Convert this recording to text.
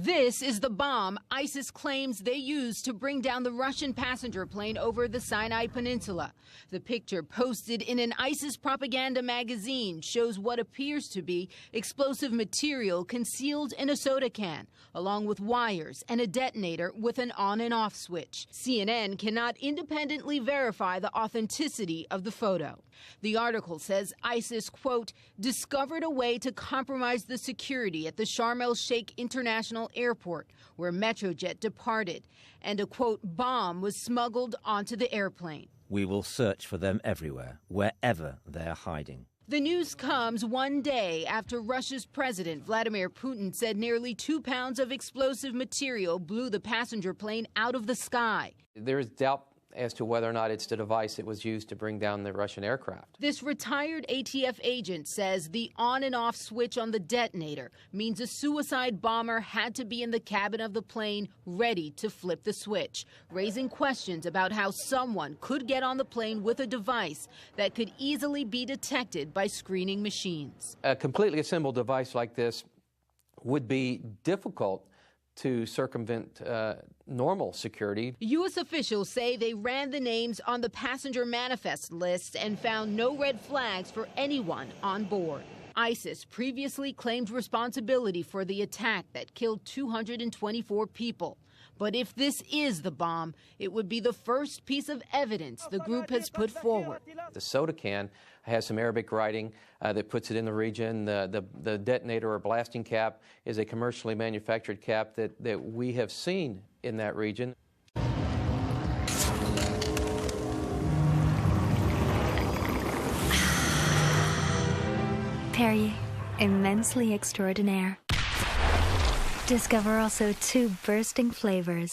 This is the bomb ISIS claims they used to bring down the Russian passenger plane over the Sinai Peninsula. The picture posted in an ISIS propaganda magazine shows what appears to be explosive material concealed in a soda can, along with wires and a detonator with an on and off switch. CNN cannot independently verify the authenticity of the photo. The article says ISIS, quote, discovered a way to compromise the security at the Sharm el-Sheikh International Airport, where Metrojet departed, and a, quote, bomb was smuggled onto the airplane. We will search for them everywhere, wherever they're hiding. The news comes one day after Russia's President Vladimir Putin said nearly 2 pounds of explosive material blew the passenger plane out of the sky. There is doubt as to whether or not it's the device that was used to bring down the Russian aircraft. This retired ATF agent says the on and off switch on the detonator means a suicide bomber had to be in the cabin of the plane ready to flip the switch, raising questions about how someone could get on the plane with a device that could easily be detected by screening machines. A completely assembled device like this would be difficult to circumvent normal security. U.S. officials say they ran the names on the passenger manifest list and found no red flags for anyone on board. ISIS previously claimed responsibility for the attack that killed 224 people. But if this is the bomb, it would be the first piece of evidence the group has put forward. The soda can has some Arabic writing that puts it in the region. The detonator or blasting cap is a commercially manufactured cap that we have seen in that region. Perrier, immensely extraordinaire. Discover also 2 bursting flavors.